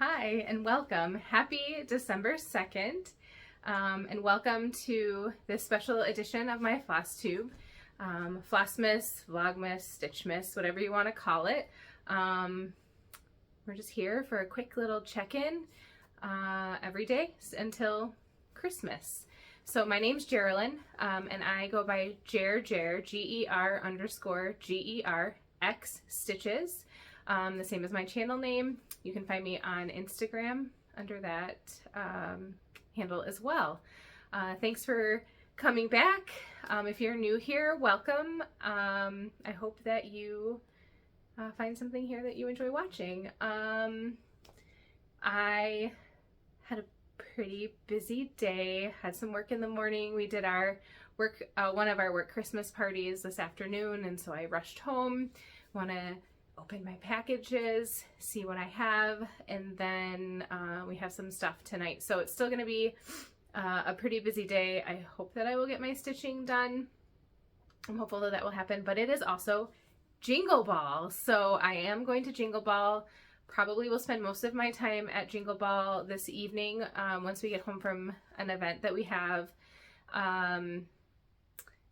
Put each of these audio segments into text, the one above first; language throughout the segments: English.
Hi and welcome. Happy December 2nd and welcome to this special edition of my floss tube. Flossmas, Vlogmas, Stitchmas, whatever you want to call it. We're just here for a quick little check-in every day until Christmas. So my name's Geraldine and I go by Ger, G-E-R_G-E-R X Stitches. The same as my channel name. You can find me on Instagram under that handle as well. Thanks for coming back. If you're new here, welcome. I hope that you find something here that you enjoy watching. I had a pretty busy day, had some work in the morning. We did our work, one of our work Christmas parties this afternoon, and so I rushed home. Want to open my packages, see what I have, and then we have some stuff tonight. So it's still going to be a pretty busy day. I hope that I will get my stitching done. I'm hopeful that that will happen, but it is also Jingle Ball. So I am going to Jingle Ball. Probably will spend most of my time at Jingle Ball this evening once we get home from an event that we have. And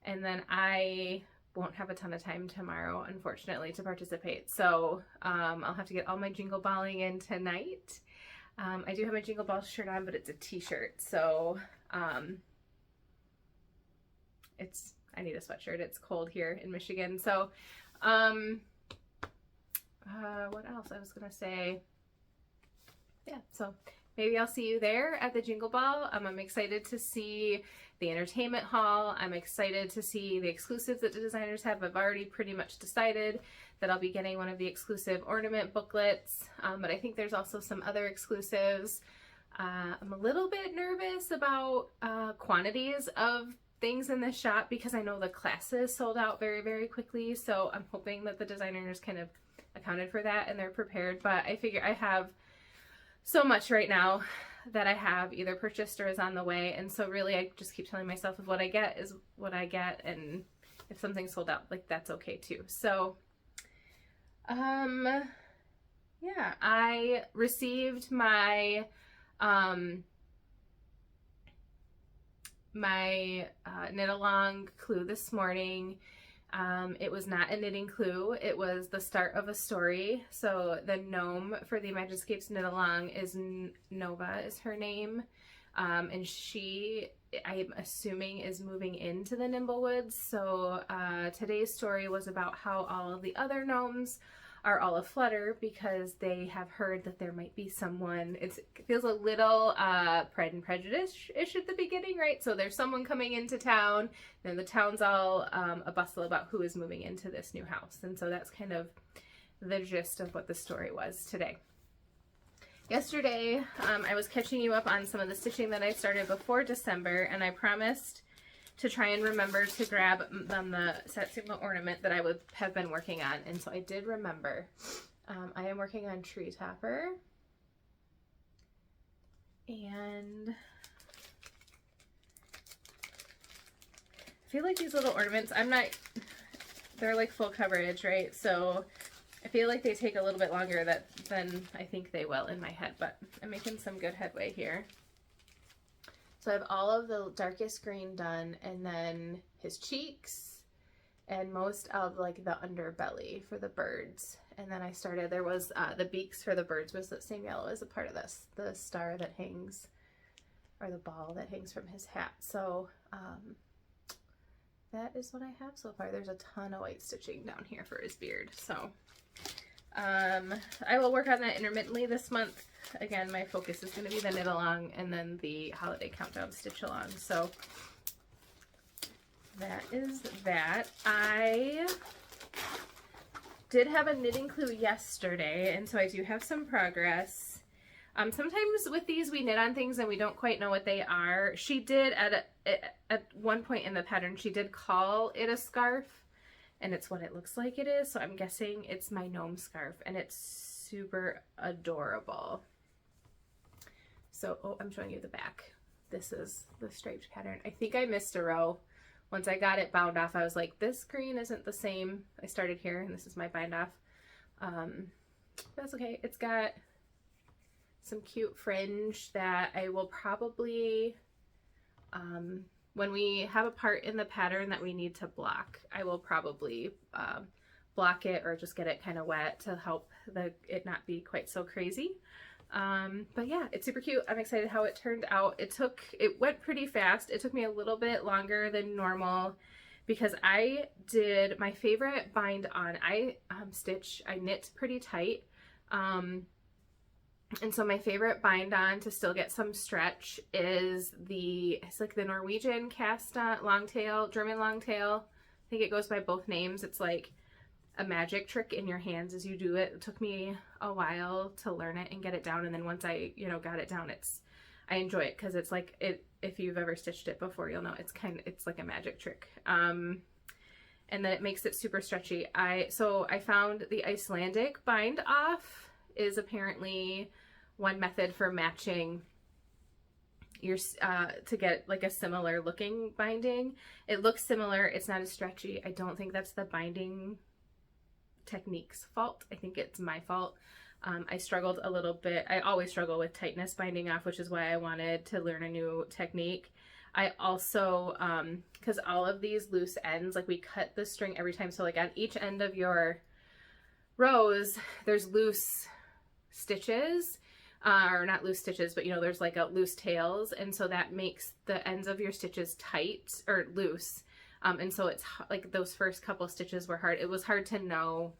then I won't have a ton of time tomorrow, unfortunately, to participate. So I'll have to get all my Jingle Balling in tonight. I do have my Jingle Ball shirt on, but it's a t-shirt. So I need a sweatshirt. It's cold here in Michigan. So what else I was gonna say? Yeah, so maybe I'll see you there at the Jingle Ball. I'm excited to see the entertainment hall. I'm excited to see the exclusives that the designers have. I've already pretty much decided that I'll be getting one of the exclusive ornament booklets, but I think there's also some other exclusives. I'm a little bit nervous about quantities of things in this shop because I know the classes sold out very, very quickly. So I'm hoping that the designers kind of accounted for that and they're prepared. But I figure I have so much right now that I have either purchased or is on the way, and so really I just keep telling myself if what I get is what I get, and if something's sold out, like, that's okay too. So yeah, I received my knit along clue this morning. It was not a knitting clue, it was the start of a story. So the gnome for the Imaginescapes knit along is Nova is her name, and she, I'm assuming, is moving into the Nimblewoods. So today's story was about how all of the other gnomes are all aflutter because they have heard that there might be someone. It feels a little Pride and Prejudice-ish at the beginning, right? So there's someone coming into town, and the town's all a bustle about who is moving into this new house. And so that's kind of the gist of what the story was today. Yesterday, I was catching you up on some of the stitching that I started before December, and I promised to try and remember to grab the Satsuma ornament that I would have been working on. And so I did remember. I am working on Tree Topper. And I feel like these little ornaments, they're like full coverage, right? So I feel like they take a little bit longer than I think they will in my head, but I'm making some good headway here. So I have all of the darkest green done, and then his cheeks and most of like the underbelly for the birds. And then I started, there was the beaks for the birds was the same yellow as a part of this, the star that hangs, or the ball that hangs from his hat. So that is what I have so far. There's a ton of white stitching down here for his beard. So I will work on that intermittently this month. Again, my focus is going to be the knit along and then the holiday countdown stitch along. So that is that. I did have a knitting clue yesterday, and so I do have some progress. Sometimes with these we knit on things and we don't quite know what they are. She did at one point in the pattern, she did call it a scarf, and it's what it looks like it is. So I'm guessing it's my gnome scarf, and it's super adorable. So, oh, I'm showing you the back. This is the striped pattern. I think I missed a row. Once I got it bound off, I was like, this green isn't the same. I started here, and this is my bind off. That's okay. It's got some cute fringe that I will probably, when we have a part in the pattern that we need to block, I will probably block it or just get it kind of wet to help it not be quite so crazy. But yeah, it's super cute. I'm excited how it turned out. It went pretty fast. It took me a little bit longer than normal because I did my favorite bind on. I knit pretty tight. And so my favorite bind on to still get some stretch is it's like the Norwegian cast on longtail, German longtail. I think it goes by both names. It's like a magic trick in your hands as you do it. It took me a while to learn it and get it down, and then once I, got it down, I enjoy it because it's like if you've ever stitched it before, you'll know it's like a magic trick. And then it makes it super stretchy. So I found the Icelandic bind off is apparently one method for matching your to get like a similar looking binding. It looks similar, it's not as stretchy. I don't think that's the binding technique's fault. I think it's my fault. I struggled a little bit. I always struggle with tightness binding off, which is why I wanted to learn a new technique. I also, because all of these loose ends, like we cut the string every time. So like on each end of your rows, there's loose stitches, or not loose stitches, but there's like a loose tails. And so that makes the ends of your stitches tight or loose. And so it's like those first couple stitches were hard. It was hard to know,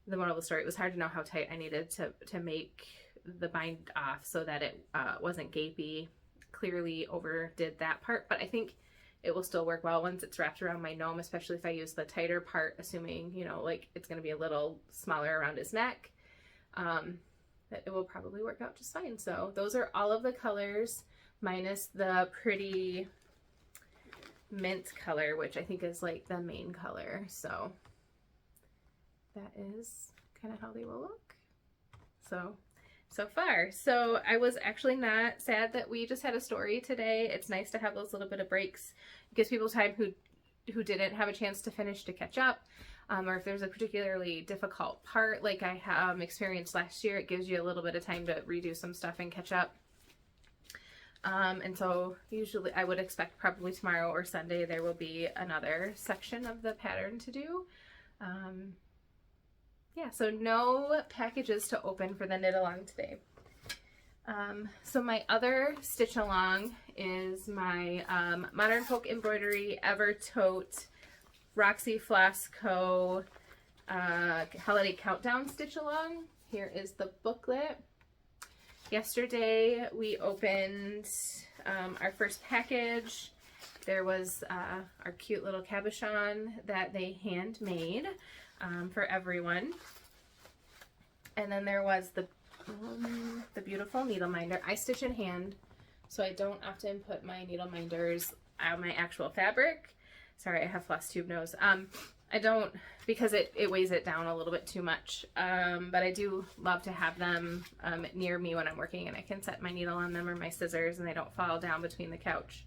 the moral of the story, it was hard to know how tight I needed to make the bind off so that it wasn't gapey. Clearly overdid that part, but I think it will still work well once it's wrapped around my gnome, especially if I use the tighter part, assuming, like it's going to be a little smaller around his neck. That it will probably work out just fine. So those are all of the colors minus the pretty mint color, which I think is like the main color. So that is kind of how they will look. So far. So I was actually not sad that we just had a story today. It's nice to have those little bit of breaks. It gives people time who didn't have a chance to finish to catch up. Or if there's a particularly difficult part like I experienced last year, it gives you a little bit of time to redo some stuff and catch up. And so usually I would expect probably tomorrow or Sunday there will be another section of the pattern to do. Yeah, so no packages to open for the knit along today. So my other stitch along is my Modern Folk Embroidery Ever Tote Roxy Floss Co. Holiday Countdown stitch along. Here is the booklet. Yesterday we opened our first package. There was our cute little cabochon that they handmade for everyone. And then there was the beautiful needle minder. I stitch in hand, so I don't often put my needle minders on my actual fabric. Sorry, I have floss tube nose. I don't, because it weighs it down a little bit too much. But I do love to have them near me when I'm working, and I can set my needle on them or my scissors and they don't fall down between the couch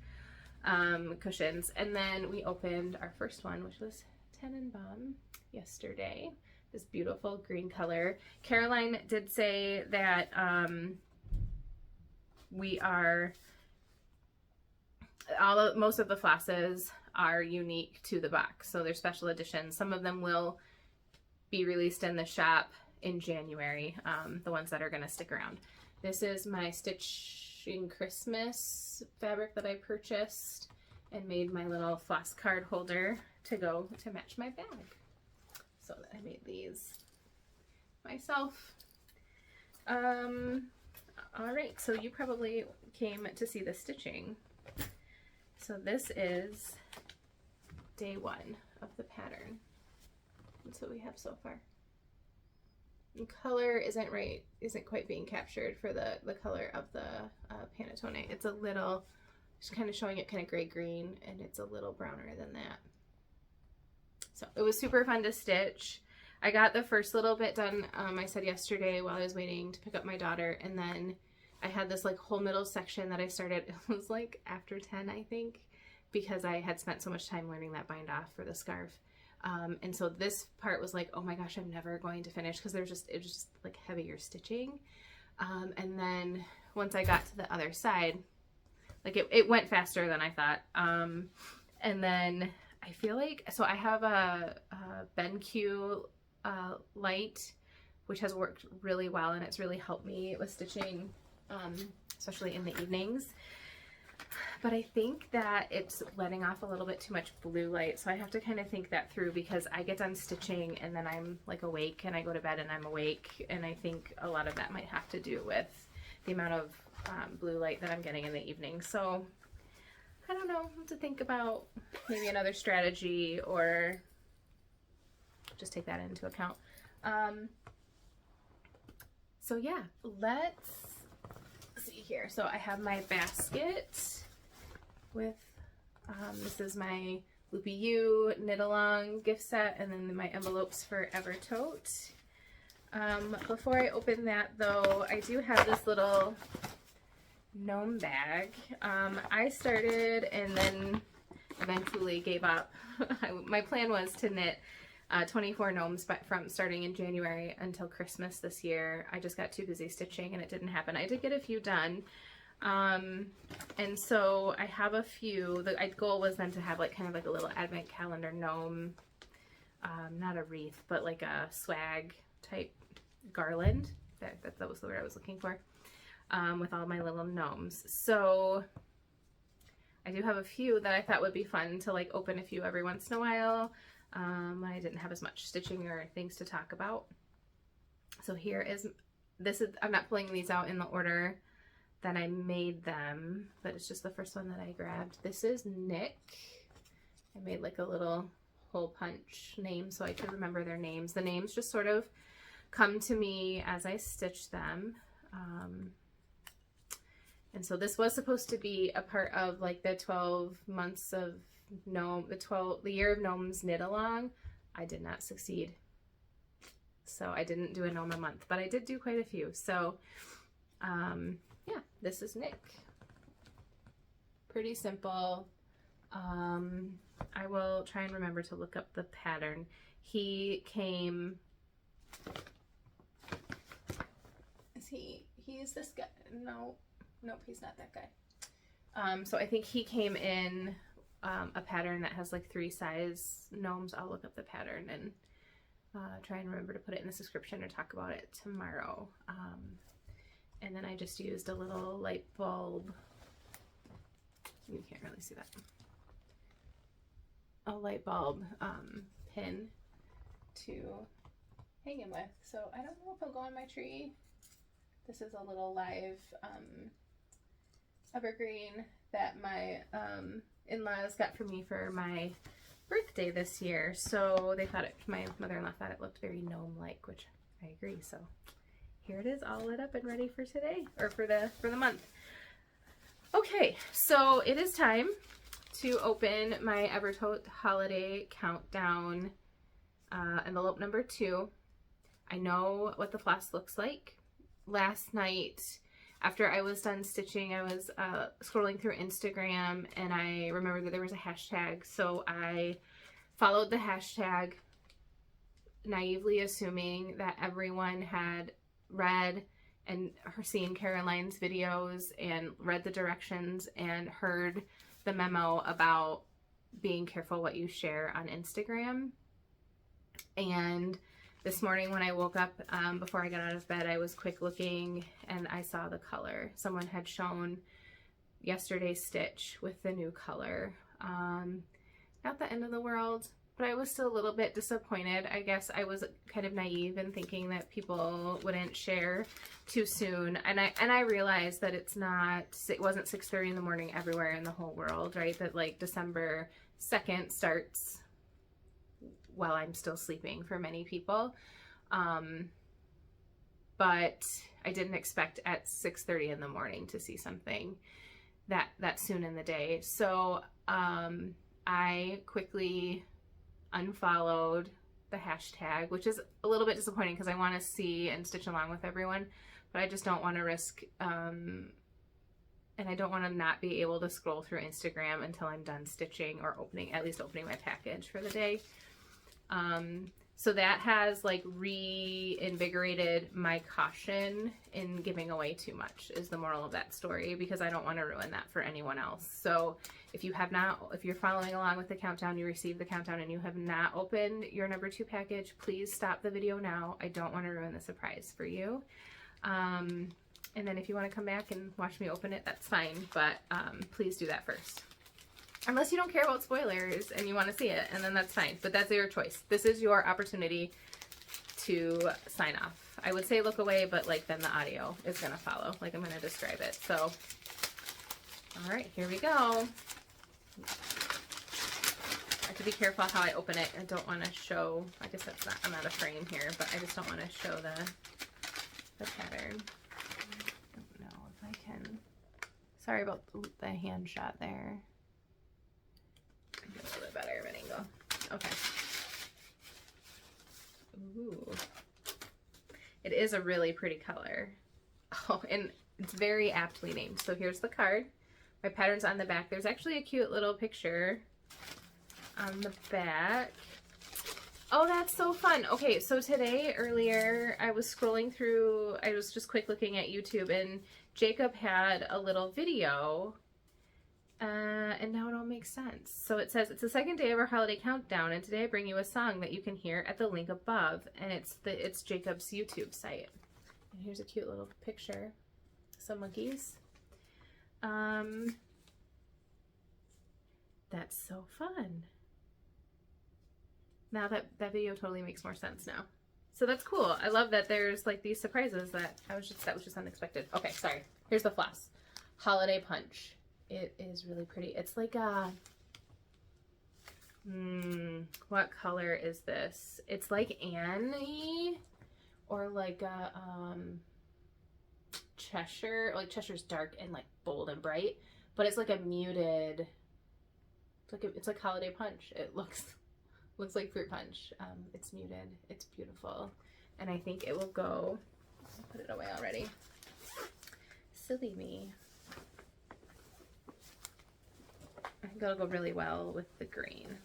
cushions. And then we opened our first one, which was Tannenbaum yesterday. This beautiful green color. Caroline did say that most of the flosses are unique to the box, so they're special editions. Some of them will be released in the shop in January, the ones that are going to stick around. This is my Stitching Christmas fabric that I purchased and made my little floss card holder to go to match my bag. So I made these myself. All right, so you probably came to see the stitching. So this is day one of the pattern. That's what we have so far. And color isn't quite being captured for the color of the Panettone. It's a little, just kind of showing it kind of gray-green, and it's a little browner than that. So it was super fun to stitch. I got the first little bit done, I said yesterday while I was waiting to pick up my daughter, and then I had this like whole middle section that I started, it was like after 10, I think, because I had spent so much time learning that bind off for the scarf. And so this part was like, oh my gosh, I'm never going to finish, because it was just like heavier stitching. And then once I got to the other side, like it went faster than I thought. And then I feel like, so I have a BenQ light, which has worked really well, and it's really helped me with stitching, especially in the evenings. But I think that it's letting off a little bit too much blue light, so I have to kind of think that through, because I get done stitching and then I'm like awake, and I go to bed and I'm awake, and I think a lot of that might have to do with the amount of blue light that I'm getting in the evening. So I don't know what to think about, maybe another strategy, or just take that into account. So yeah, let's see here. So I have my basket with, this is my Loopy U knit along gift set, and then my envelopes for Evertote. Before I open that though, I do have this little gnome bag. I started and then eventually gave up. My plan was to knit 24 gnomes, but from starting in January until Christmas this year. I just got too busy stitching and it didn't happen. I did get a few done. And so I have a few. The goal was then to have like kind of like a little advent calendar gnome, not a wreath, but like a swag type garland. That was the word I was looking for, with all my little gnomes. So I do have a few that I thought would be fun to like open a few every once in a while, when I didn't have as much stitching or things to talk about. So here is, I'm not pulling these out in the order that I made them, but it's just the first one that I grabbed. This is Gnick. I made like a little hole punch name so I could remember their names. The names just sort of come to me as I stitch them. And so this was supposed to be a part of like the 12 months of gnome, the year of gnomes knit along. I did not succeed. So I didn't do a gnome a month, but I did do quite a few. So yeah, this is Gnick. Pretty simple. I will try and remember to look up the pattern. He came, he's this guy? Nope, he's not that guy. So I think he came in a pattern that has like 3 size gnomes. I'll look up the pattern and try and remember to put it in the description or talk about it tomorrow. And then I just used a little light bulb. You can't really see that. A light bulb pin to hang him with. So I don't know if he'll go on my tree. This is a little live evergreen that my in-laws got for me for my birthday this year. So they thought my mother-in-law thought it looked very gnome-like, which I agree. So here it is, all lit up and ready for today, or for the month. Okay, so it is time to open my Evertote Holiday Countdown envelope number 2. I know what the floss looks like. Last night, after I was done stitching, I was scrolling through Instagram, and I remembered that there was a hashtag, so I followed the hashtag, naively assuming that everyone had read and seen Caroline's videos and read the directions and heard the memo about being careful what you share on Instagram. And this morning when I woke up, before I got out of bed, I was quick looking and I saw the color. Someone had shown yesterday's stitch with the new color. Not the end of the world, but I was still a little bit disappointed. I guess I was kind of naive in thinking that people wouldn't share too soon. And I realized that it wasn't 6:30 in the morning everywhere in the whole world, right? That like December 2nd starts while I'm still sleeping for many people. But I didn't expect at 6:30 in the morning to see something that soon in the day. So I quickly unfollowed the hashtag, which is a little bit disappointing because I want to see and stitch along with everyone, but I just don't want to risk, and I don't want to not be able to scroll through Instagram until I'm done stitching or at least opening my package for the day. So that has like reinvigorated my caution in giving away too much is the moral of that story, because I don't want to ruin that for anyone else. So if you're following along with the countdown, you received the countdown and you have not opened your number 2 package, please stop the video now. I don't want to ruin the surprise for you. And then if you want to come back and watch me open it, that's fine. But please do that first. Unless you don't care about spoilers and you want to see it, and then that's fine. But that's your choice. This is your opportunity to sign off. I would say look away, but like then the audio is going to follow. Like I'm going to describe it. So, all right, here we go. I have to be careful how I open it. I don't want to show, I guess that's not, I'm out of frame here, but I just don't want to show the pattern. I don't know if I can. Sorry about the hand shot there. Get a little bit better of an angle. Okay. Ooh. It is a really pretty color. Oh, and it's very aptly named. So here's the card. My pattern's on the back. There's actually a cute little picture on the back. Oh, that's so fun. Okay, so today, earlier, I was scrolling through, I was just quick looking at YouTube, and Jacob had a little video, and now it all makes sense. So it says, it's the second day of our holiday countdown, and today I bring you a song that you can hear at the link above, and it's Jacob's YouTube site. And here's a cute little picture. Some monkeys. That's so fun. Now that video totally makes more sense now. So that's cool. I love that there's like these surprises that was just unexpected. Okay, sorry. Here's the floss. Holiday Punch. It is really pretty. It's like a what color is this? It's like Annie or like a Cheshire. Like Cheshire's dark and like bold and bright, but it's like a muted. It's like Holiday Punch. It looks like fruit punch. It's muted. It's beautiful, and I think it will go. I'll put it away already. Silly me. I think it'll go really well with the green.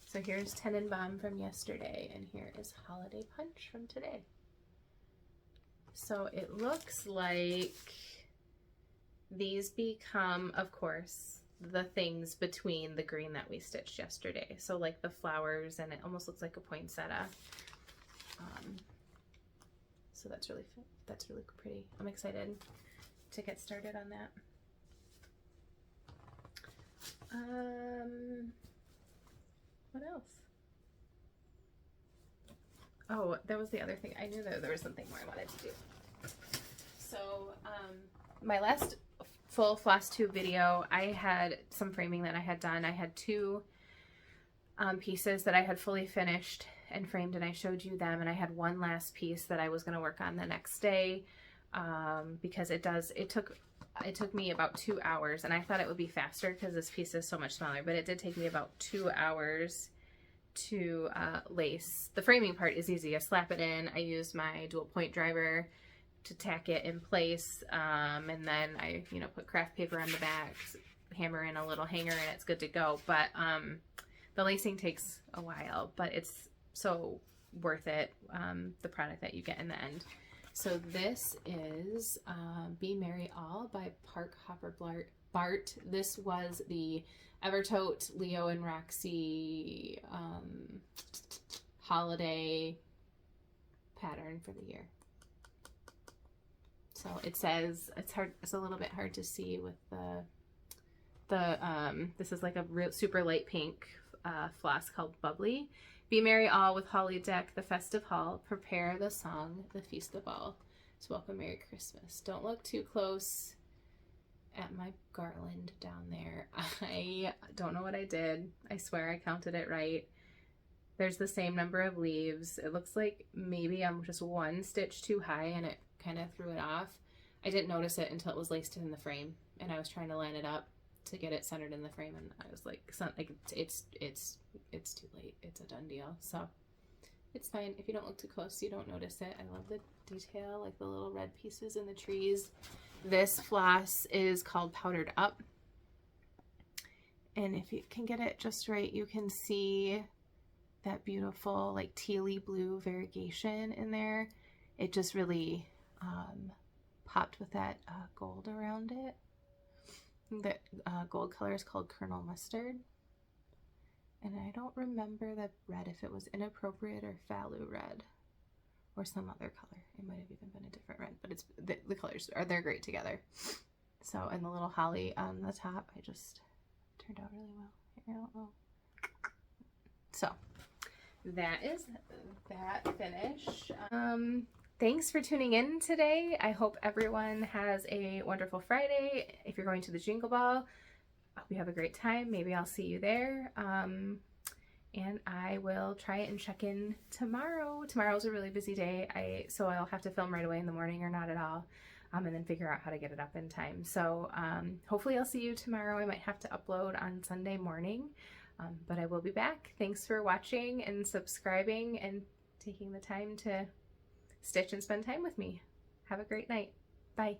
So here's Tenenbaum from yesterday, and here is Holiday Punch from today. So it looks like these become, of course, the things between the green that we stitched yesterday. So like the flowers, and it almost looks like a poinsettia. So that's really pretty. I'm excited to get started on that. What else? Oh, that was the other thing. I knew that there was something more I wanted to do. So, my last full floss tube video, I had some framing that I had done. I had 2 pieces that I had fully finished and framed, and I showed you them, and I had one last piece that I was going to work on the next day, because it took me about 2 hours, and I thought it would be faster because this piece is so much smaller, but it did take me about 2 hours to lace. The framing part is easy. I slap it in. I use my dual point driver to tack it in place, and then I put craft paper on the back, hammer in a little hanger, and it's good to go. But the lacing takes a while, but it's so worth it, the product that you get in the end. So this is Be Merry All by Park Hopper Bart. This was the Evertote Leo and Roxy holiday pattern for the year. So it says, it's a little bit hard to see with this is like a real super light pink floss called Bubbly. Be merry all with holly deck, the festive hall. Prepare the song, the feast of all. To welcome Merry Christmas. Don't look too close at my garland down there. I don't know what I did. I swear I counted it right. There's the same number of leaves. It looks like maybe I'm just 1 stitch too high and it kind of threw it off. I didn't notice it until it was laced in the frame, and I was trying to line it up to get it centered in the frame, and I was like, it's too late. It's a done deal. So it's fine. If you don't look too close, you don't notice it. I love the detail, like the little red pieces in the trees. This floss is called Powdered Up. And if you can get it just right, you can see that beautiful like tealy blue variegation in there. It just really popped with that gold around it. The gold color is called Kernel Mustard. And I don't remember the red, if it was Inappropriate or Fallow Red or some other color. It might have even been a different red, but it's the colors they're great together. So, and the little holly on the top, I just turned out really well. Here, I don't know. So that is that finish. Thanks for tuning in today. I hope everyone has a wonderful Friday. If you're going to the Jingle Ball, I hope you have a great time. Maybe I'll see you there. And I will try and check in tomorrow. Tomorrow's a really busy day, so I'll have to film right away in the morning or not at all, and then figure out how to get it up in time. So hopefully I'll see you tomorrow. I might have to upload on Sunday morning, but I will be back. Thanks for watching and subscribing and taking the time to stitch and spend time with me. Have a great night. Bye.